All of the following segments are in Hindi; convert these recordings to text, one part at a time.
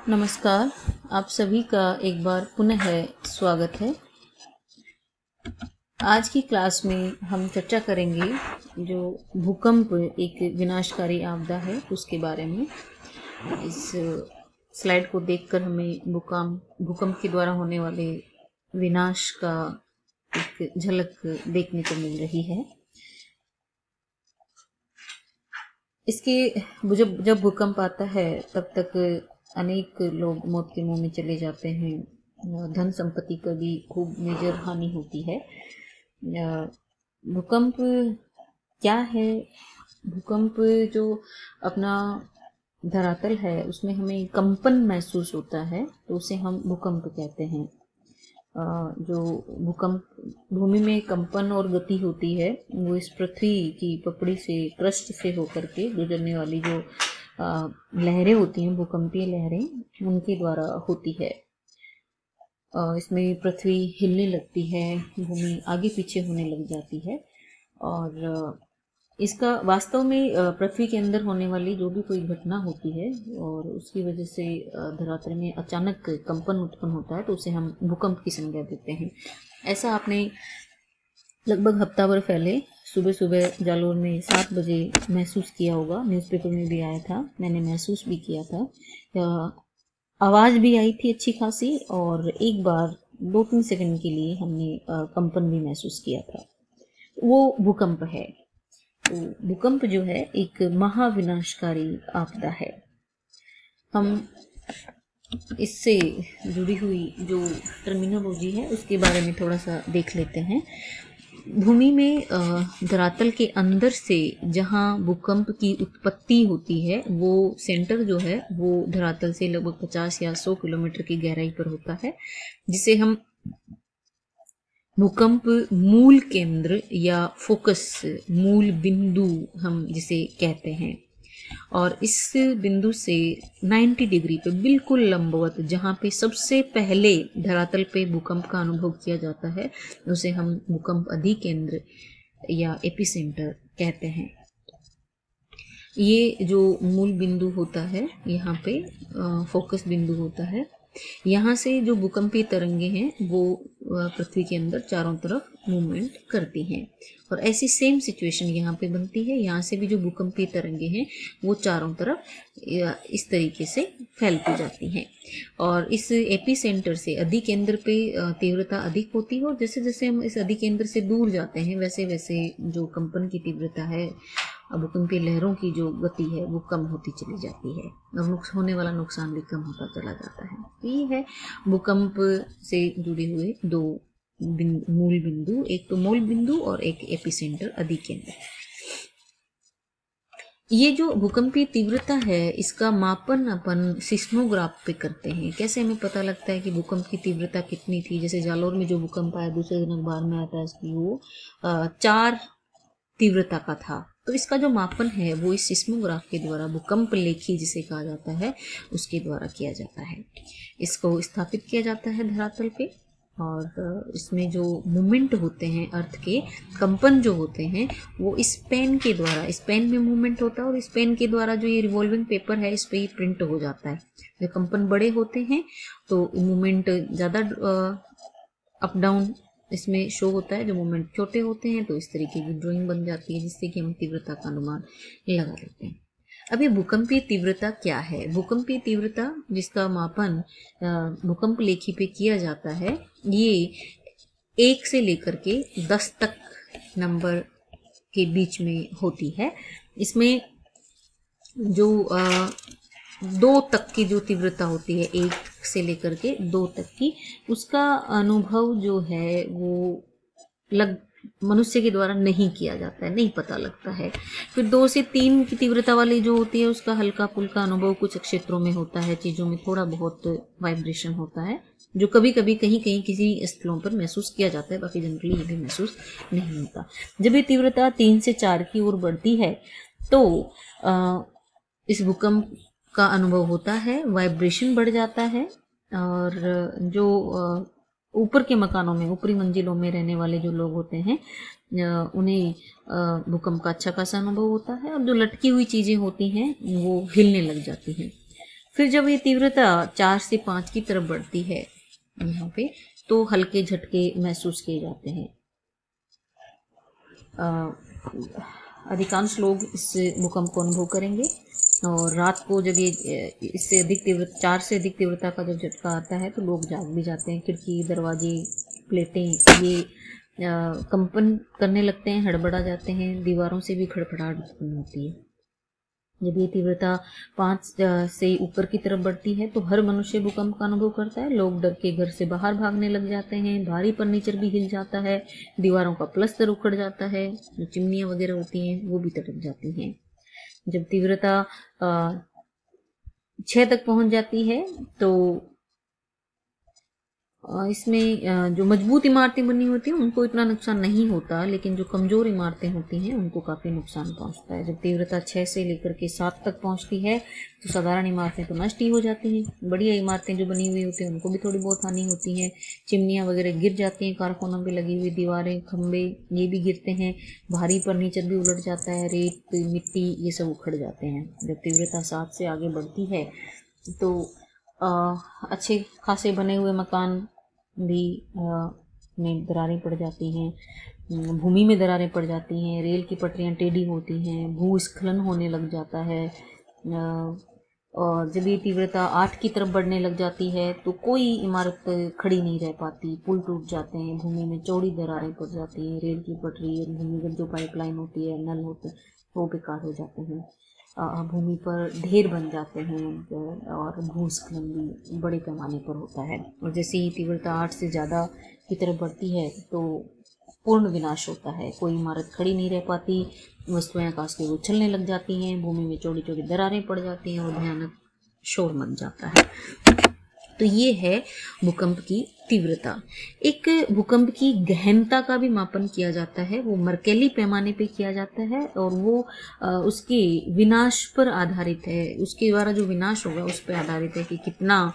नमस्कार। आप सभी का एक बार पुनः स्वागत है। आज की क्लास में हम चर्चा करेंगे जो भूकंप एक विनाशकारी आपदा है उसके बारे में। इस स्लाइड को देखकर हमें भूकंप के द्वारा होने वाले विनाश का एक झलक देखने को मिल रही है। इसके जब भूकंप आता है तब तक अनेक लोग मौत के मुंह में चले जाते हैं। धन संपत्ति का भी खूब मेजर हानि होती है। भूकंप क्या है? भूकंप जो अपना धरातल है उसमें हमें कंपन महसूस होता है तो उसे हम भूकंप कहते हैं। जो भूकंप भूमि में कंपन और गति होती है वो इस पृथ्वी की पपड़ी से क्रस्ट से होकर के गुजरने वाली जो लहरें होती हैं, भूकंपीय लहरें, उनके द्वारा होती है। इसमें पृथ्वी हिलने लगती है, भूमि आगे पीछे होने लग जाती है और इसका वास्तव में पृथ्वी के अंदर होने वाली जो भी कोई घटना होती है और उसकी वजह से धरातल में अचानक कंपन उत्पन्न होता है तो उसे हम भूकंप की संज्ञा देते हैं। ऐसा आपने लगभग हफ्ता भर पहले सुबह सुबह जालोर में 7 बजे महसूस किया होगा। न्यूज़पेपर में भी आया था, मैंने महसूस भी किया था। आवाज़ भी आई थी अच्छी खासी और एक बार 2-3 सेकंड के लिए हमने कंपन भी महसूस किया था। वो भूकंप है। तो भूकंप जो है एक महाविनाशकारी आपदा है। हम इससे जुड़ी हुई जो टर्मिनोलॉजी है उसके बारे में थोड़ा सा देख लेते हैं। भूमि में धरातल के अंदर से जहां भूकंप की उत्पत्ति होती है वो सेंटर जो है वो धरातल से लगभग 50 या 100 किलोमीटर की गहराई पर होता है, जिसे हम भूकंप मूल केंद्र या फोकस, मूल बिंदु हम जिसे कहते हैं। और इस बिंदु से 90 डिग्री पे बिल्कुल लंबवत जहाँ पे सबसे पहले धरातल पे भूकंप का अनुभव किया जाता है उसे हम भूकंप अधिकेंद्र या एपिसेंटर कहते हैं। ये जो मूल बिंदु होता है यहाँ पे फोकस बिंदु होता है। यहाँ से जो भूकंपीय तरंगे हैं वो पृथ्वी के अंदर चारों तरफ मूवमेंट करती हैं और ऐसी सेम सिचुएशन यहाँ पे बनती है। यहाँ से भी जो भूकंपीय तरंगे हैं वो चारों तरफ इस तरीके से फैलती जाती हैं और इस एपिसेंटर से अधिकेंद्र पे तीव्रता अधिक होती है और जैसे जैसे हम इस अधिकेंद्र से दूर जाते हैं वैसे वैसे जो कंपन की तीव्रता है, भूकंपीय लहरों की जो गति है वो कम होती चली जाती है और होने वाला नुकसान भी कम होता चला जाता है। ये है भूकंप से जुड़े हुए दो मूल बिंदु, एक तो मूल बिंदु और एक एपिसेंटर अधिकेंद्र। ये जो भूकंपीय तीव्रता है इसका मापन अपन सिस्मोग्राफ पे करते हैं। कैसे हमें पता लगता है कि भूकंप की तीव्रता कितनी थी? जैसे जालोर में जो भूकंप आया दूसरे दिन अखबार में आता है कि वो 4 तीव्रता का था। तो इसका जो मापन है वो इस सिस्मोग्राफ के द्वारा, भूकंप लेखी जिसे कहा जाता है, उसके द्वारा किया जाता है। इसको स्थापित किया जाता है धरातल पे और इसमें जो मूवमेंट होते हैं, अर्थ के कंपन जो होते हैं वो इस पेन के द्वारा, इस पेन में मूवमेंट होता है और इस पेन के द्वारा जो ये रिवॉल्विंग पेपर है इस पे ही प्रिंट हो जाता है। जो कंपन बड़े होते हैं तो मूवमेंट ज़्यादा अप डाउन इसमें शो होता है, जो मूवमेंट छोटे होते हैं तो इस तरीके की ड्राइंग बन जाती है जिससे कि हम तीव्रता का अनुमान लगा लेते हैं। अब ये भूकंपीय तीव्रता क्या है? भूकंपीय तीव्रता जिसका मापन भूकंप लेखी पे किया जाता है ये 1 से लेकर के 10 तक नंबर के बीच में होती है। इसमें जो 2 तक की जो तीव्रता होती है, 1 से लेकर के 2 तक की, उसका अनुभव जो है वो मनुष्य के द्वारा नहीं किया जाता है, नहीं पता लगता है। फिर 2 से 3 की तीव्रता वाली जो होती है उसका हल्का फुल्का अनुभव कुछ क्षेत्रों में होता है, चीज़ों में थोड़ा बहुत वाइब्रेशन होता है जो कभी कभी कहीं कहीं किसी स्थलों पर महसूस किया जाता है, बाकी जनरली ये भी महसूस नहीं होता। जब ये तीव्रता 3 से 4 की ओर बढ़ती है तो इस भूकंप का अनुभव होता है, वाइब्रेशन बढ़ जाता है और जो ऊपर के मकानों में, ऊपरी मंजिलों में रहने वाले जो लोग होते हैं उन्हें भूकंप का अच्छा खासा अनुभव होता है और जो लटकी हुई चीज़ें होती हैं वो हिलने लग जाती हैं। फिर जब ये तीव्रता 4 से 5 की तरफ बढ़ती है यहाँ पे, तो हल्के झटके महसूस किए जाते हैं। अधिकांश लोग इस भूकंप को अनुभव करेंगे, और रात को जब ये इससे अधिक तीव्रता 4 से अधिक तीव्रता का जब झटका आता है तो लोग जाग भी जाते हैं। खिड़की, दरवाजे, प्लेटें ये कंपन करने लगते हैं, हड़बड़ा जाते हैं, दीवारों से भी खड़खड़ाहट उत्पन्न होती है। जब ये तीव्रता 5 से ऊपर की तरफ बढ़ती है तो हर मनुष्य भूकंप का अनुभव करता है। लोग डर के घर से बाहर भागने लग जाते हैं, भारी फर्नीचर भी हिल जाता है, दीवारों का प्लस्तर उखड़ जाता है, जो चिमनियाँ वगैरह होती हैं वो भी तड़क जाती हैं। जब तीव्रता 6 तक पहुंच जाती है तो इसमें जो मजबूत इमारतें बनी होती हैं उनको इतना नुकसान नहीं होता, लेकिन जो कमज़ोर इमारतें होती हैं उनको काफ़ी नुकसान पहुंचता है। जब तीव्रता 6 से लेकर के 7 तक पहुंचती है तो साधारण इमारतें तो नष्ट ही हो जाती हैं। बढ़िया इमारतें जो बनी हुई होती हैं उनको भी थोड़ी बहुत हानि होती है। चिमनियाँ वगैरह गिर जाती हैं, कारखानों पर लगी हुई दीवारें, खंभे ये भी गिरते हैं, भारी फर्नीचर भी उलट जाता है, रेत, मिट्टी ये सब उखड़ जाते हैं। जब तीव्रता 7 से आगे बढ़ती है तो अच्छे खासे बने हुए मकान भी में दरारें पड़ जाती हैं, भूमि में दरारें पड़ जाती हैं, रेल की पटरियां टेढ़ी होती हैं, भूस्खलन होने लग जाता है। और जब ये तीव्रता 8 की तरफ बढ़ने लग जाती है तो कोई इमारत खड़ी नहीं रह पाती, पुल टूट जाते हैं, भूमि में चौड़ी दरारें पड़ जाती हैं, रेल की पटरी और भूमिगत जो पाइपलाइन होती है, नल होते हैं वो बेकार हो जाते हैं, भूमि पर ढेर बन जाते हैं, और भूस्खलन भी बड़े पैमाने पर होता है। और जैसे ही तीव्रता 8 से ज़्यादा की तरफ बढ़ती है तो पूर्ण विनाश होता है, कोई इमारत खड़ी नहीं रह पाती, वस्तुएं आकाश के उछलने लग जाती हैं, भूमि में चौड़ी चौड़ी दरारें पड़ जाती हैं और भयानक शोर मच जाता है। तो ये है भूकंप की तीव्रता। एक भूकंप की गहनता का भी मापन किया जाता है, वो मर्केली पैमाने पे किया जाता है, और वो उसके विनाश पर आधारित है, उसके द्वारा जो विनाश होगा उस पर आधारित है कि कितना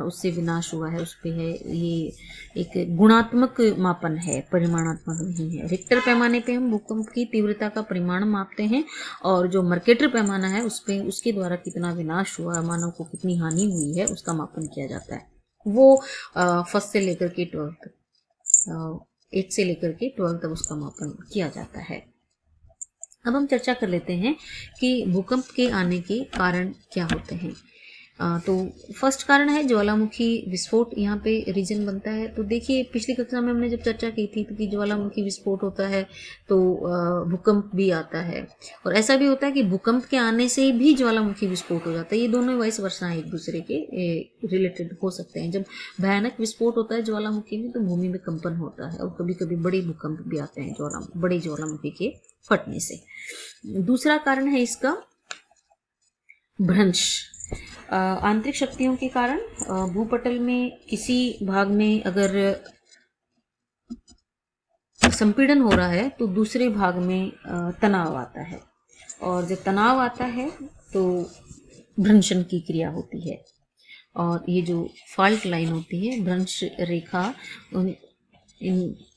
उससे विनाश हुआ है, उस पे है। ये एक गुणात्मक मापन है, परिमाणात्मक नहीं है। रिक्टर पैमाने पे हम भूकंप की तीव्रता का परिमाण मापते हैं, और जो मर्केटर पैमाना है उस पे उसके द्वारा कितना विनाश हुआ, मानव को कितनी हानि हुई है उसका मापन किया जाता है। वो फर्स्ट से लेकर के 12 तक 8 से लेकर के 12 तक उसका मापन किया जाता है। अब हम चर्चा कर लेते हैं कि भूकंप के आने के कारण क्या होते हैं। तो फर्स्ट कारण है ज्वालामुखी विस्फोट, यहाँ पे रीजन बनता है। तो देखिए पिछली कक्षा में हमने जब चर्चा की थी तो कि ज्वालामुखी विस्फोट होता है तो भूकंप भी आता है, और ऐसा भी होता है कि भूकंप के आने से भी ज्वालामुखी विस्फोट हो जाता है। ये दोनों वाइस वर्षा एक दूसरे के रिलेटेड हो सकते हैं। जब भयानक विस्फोट होता है ज्वालामुखी में तो भूमि में कंपन होता है, और कभी कभी बड़े भूकंप भी आते हैं बड़े ज्वालामुखी के फटने से। दूसरा कारण है इसका भ्रंश। आंतरिक शक्तियों के कारण भूपटल में किसी भाग में अगर संपीड़न हो रहा है तो दूसरे भाग में तनाव आता है, और जब तनाव आता है तो भ्रंशन की क्रिया होती है, और ये जो फॉल्ट लाइन होती है, भ्रंश रेखा,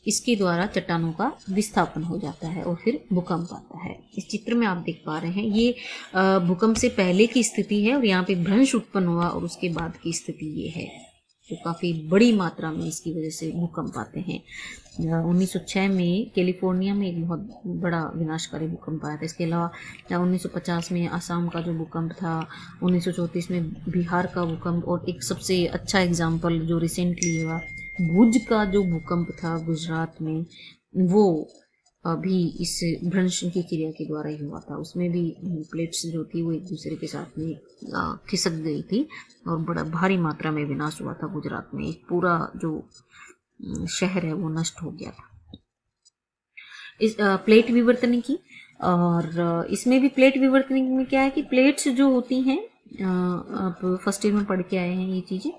इसके द्वारा चट्टानों का विस्थापन हो जाता है और फिर भूकंप आता है। इस चित्र में आप देख पा रहे हैं ये भूकंप से पहले की स्थिति है, और यहाँ पे भ्रंश उत्पन्न हुआ और उसके बाद की स्थिति ये है। तो काफ़ी बड़ी मात्रा में इसकी वजह से भूकंप आते हैं। 1906 में कैलिफोर्निया में एक बहुत बड़ा विनाशकारी भूकंप आया था। इसके अलावा 1950 में असम का जो भूकंप था, 1934 में बिहार का भूकंप, और एक सबसे अच्छा एग्जाम्पल जो रिसेंटली हुआ भुज का जो भूकंप था गुजरात में, वो भी इस भ्रंश की क्रिया के द्वारा ही हुआ था। उसमें भी प्लेट्स जो थी वो एक दूसरे के साथ में खिसक गई थी और बड़ा भारी मात्रा में विनाश हुआ था गुजरात में। एक पूरा जो शहर है वो नष्ट हो गया था। इस प्लेट विवर्तन की, और इसमें भी प्लेट विवर्तन में क्या है कि प्लेट्स जो होती हैं, आप फर्स्ट ईयर में पढ़ के आए हैं ये चीज़ें,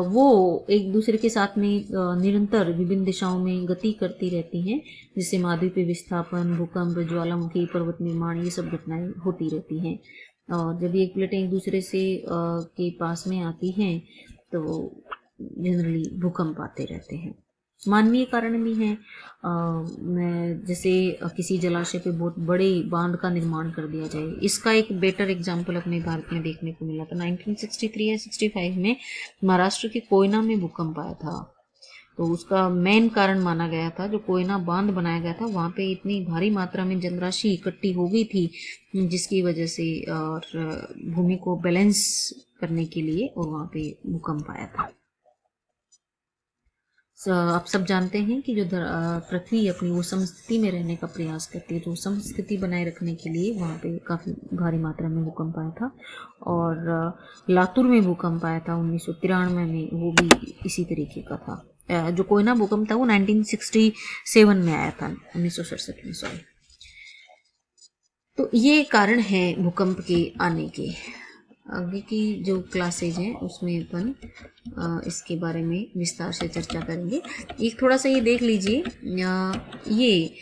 वो एक दूसरे के साथ में निरंतर विभिन्न दिशाओं में गति करती रहती हैं, जिससे महाद्वीपीय विस्थापन, भूकंप, ज्वालामुखी, पर्वत निर्माण, ये सब घटनाएं होती रहती हैं। और जब ये प्लेटें एक दूसरे से के पास में आती हैं तो जनरली भूकंप आते रहते हैं। मानवीय कारण भी हैं। जैसे किसी जलाशय पे बहुत बड़े बांध का निर्माण कर दिया जाए, इसका एक बेटर एग्जाम्पल अपने भारत में देखने को मिला था। 1963 या 65 में महाराष्ट्र के कोयना में भूकंप आया था, तो उसका मेन कारण माना गया था जो कोयना बांध बनाया गया था, वहाँ पे इतनी भारी मात्रा में जनराशि इकट्ठी हो गई थी जिसकी वजह से और भूमि को बैलेंस करने के लिए और वहाँ पे भूकंप आया था। आप सब जानते हैं कि जो पृथ्वी अपनी वो समस्थिति में रहने का प्रयास करती है, तो समस्थिति बनाए रखने के लिए वहाँ पे काफ़ी भारी मात्रा में भूकंप आया था। और लातूर में भूकंप आया था 1993 में, वो भी इसी तरीके का था। जो कोयना भूकंप था वो 1967 में आया था, 1967 में, सॉरी। तो ये कारण है भूकंप के आने के। आगे की जो क्लासेज हैं उसमें अपन इसके बारे में विस्तार से चर्चा करेंगे। एक थोड़ा सा ये देख लीजिए, ये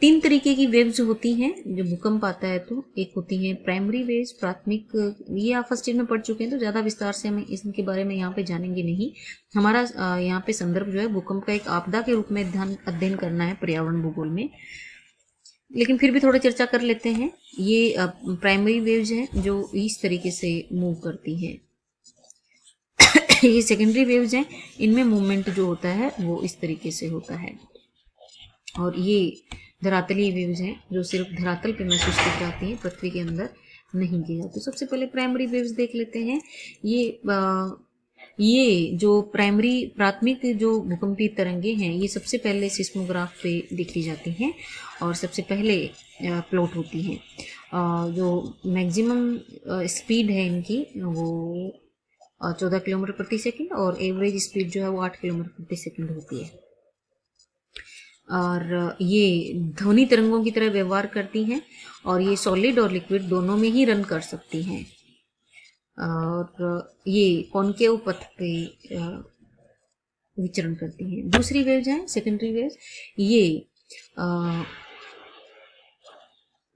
3 तरीके की वेव्स होती हैं जो भूकंप आता है। तो एक होती हैं प्राइमरी वेव्स, प्राथमिक, ये आप फर्स्ट ईयर में पढ़ चुके हैं, तो ज़्यादा विस्तार से हम इनके बारे में यहाँ पे जानेंगे नहीं। हमारा यहाँ पे संदर्भ जो है भूकंप का एक आपदा के रूप में अध्ययन करना है पर्यावरण भूगोल में, लेकिन फिर भी थोड़ा चर्चा कर लेते हैं। ये प्राइमरी वेव्स हैं जो इस तरीके से मूव करती हैं। ये सेकेंडरी वेव्स हैं, इनमें मूवमेंट जो होता है वो इस तरीके से होता है। और ये धरातलीय वेव्स हैं जो सिर्फ धरातल पे महसूस की जाती हैं, पृथ्वी के अंदर नहीं की जाती। तो सबसे पहले प्राइमरी वेव्स देख लेते हैं। ये जो प्राथमिक जो भूकंपीय तरंगे हैं, ये सबसे पहले सिस्मोग्राफ पे देखी जाती हैं और सबसे पहले प्लॉट होती हैं। जो मैक्सिमम स्पीड है इनकी वो 14 किलोमीटर प्रति सेकंड, और एवरेज स्पीड जो है वो 8 किलोमीटर प्रति सेकंड होती है। और ये ध्वनि तरंगों की तरह व्यवहार करती हैं और ये सॉलिड और लिक्विड दोनों में ही रन कर सकती हैं। और ये कॉनकेव पथ पे विचरण करती हैं। दूसरी वेव्स हैं सेकेंडरी वेव्स, ये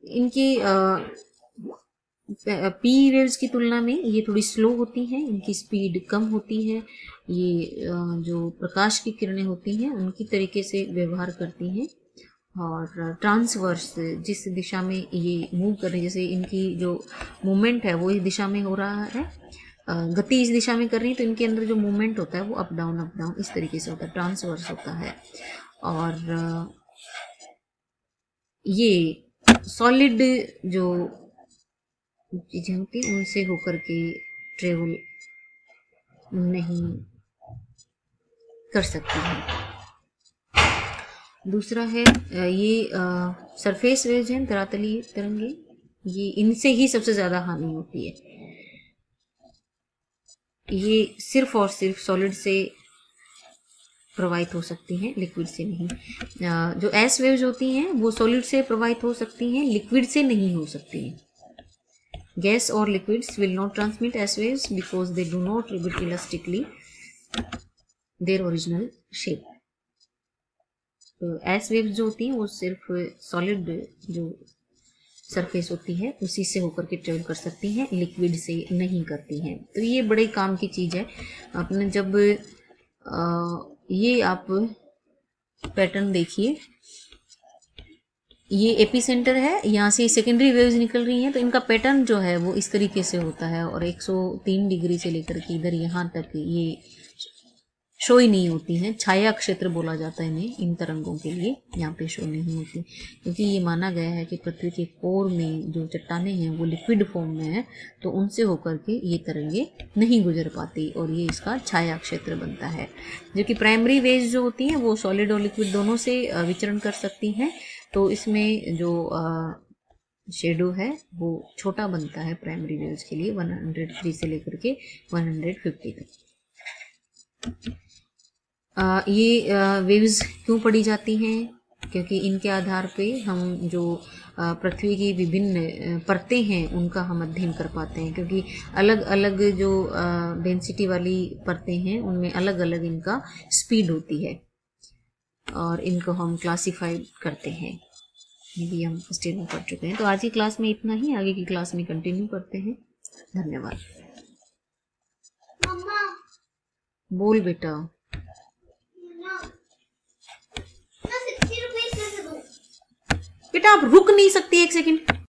इनकी पी वेव्स की तुलना में ये थोड़ी स्लो होती हैं, इनकी स्पीड कम होती है। ये जो प्रकाश की किरणें होती हैं उनकी तरीके से व्यवहार करती हैं। और ट्रांसवर्स, जिस दिशा में ये मूव कर रही है, जैसे इनकी जो मूवमेंट है वो इस दिशा में हो रहा है, गति इस दिशा में कर रही है, तो इनके अंदर जो मूवमेंट होता है वो अप डाउन इस तरीके से होता है, ट्रांसवर्स होता है। और ये सॉलिड जो चीजें होती हैं उनसे होकर के ट्रेवल नहीं कर सकती हैं। दूसरा है ये सरफेस वेव्स हैं, धरातलीय तरंगे, ये इनसे ही सबसे ज्यादा हानि होती है। ये सिर्फ और सिर्फ सॉलिड से प्रवाहित हो सकती हैं, लिक्विड से नहीं। जो एस वेव्स होती हैं वो सॉलिड से प्रवाहित हो सकती हैं, लिक्विड से नहीं हो सकती हैं। गैस और liquids will not transmit S waves because they do not रिबिट elastically their original shape. तो एस वेव्स जो होती हैं वो सिर्फ सॉलिड जो सरफेस होती है उसी से होकर के ट्रेवल कर सकती हैं, लिक्विड से नहीं करती हैं। तो ये बड़े काम की चीज है। आपने जब ये आप पैटर्न देखिए, ये एपिसेंटर है, यहाँ से सेकेंडरी वेव्स निकल रही हैं, तो इनका पैटर्न जो है वो इस तरीके से होता है। और 103 डिग्री से लेकर के इधर यहाँ तक ये शो ही नहीं होती हैं, छाया क्षेत्र बोला जाता है इन्हें, इन तरंगों के लिए यहाँ पे शो नहीं होती, क्योंकि ये माना गया है कि पृथ्वी के कोर में जो चट्टानें हैं वो लिक्विड फॉर्म में है, तो उनसे होकर के ये तरंगे नहीं गुजर पाती और ये इसका छाया क्षेत्र बनता है। जबकि प्राइमरी वेव्स जो होती हैं वो सॉलिड और लिक्विड दोनों से विचरण कर सकती हैं, तो इसमें जो शेडो है वो छोटा बनता है प्राइमरी वेव्स के लिए, 103 से लेकर के 150 तक। ये वेव्स क्यों पढ़ी जाती हैं? क्योंकि इनके आधार पे हम जो पृथ्वी की विभिन्न परतें हैं उनका हम अध्ययन कर पाते हैं, क्योंकि अलग अलग जो डेंसिटी वाली परतें हैं उनमें अलग अलग इनका स्पीड होती है और इनको हम क्लासिफाइड करते हैं। ये भी हम फर्स्ट ईयर में पढ़ चुके हैं। तो आज की क्लास में इतना ही, आगे की क्लास में कंटिन्यू करते हैं। धन्यवाद। बोल बेटा। बेटा आप रुक नहीं सकती एक सेकंड?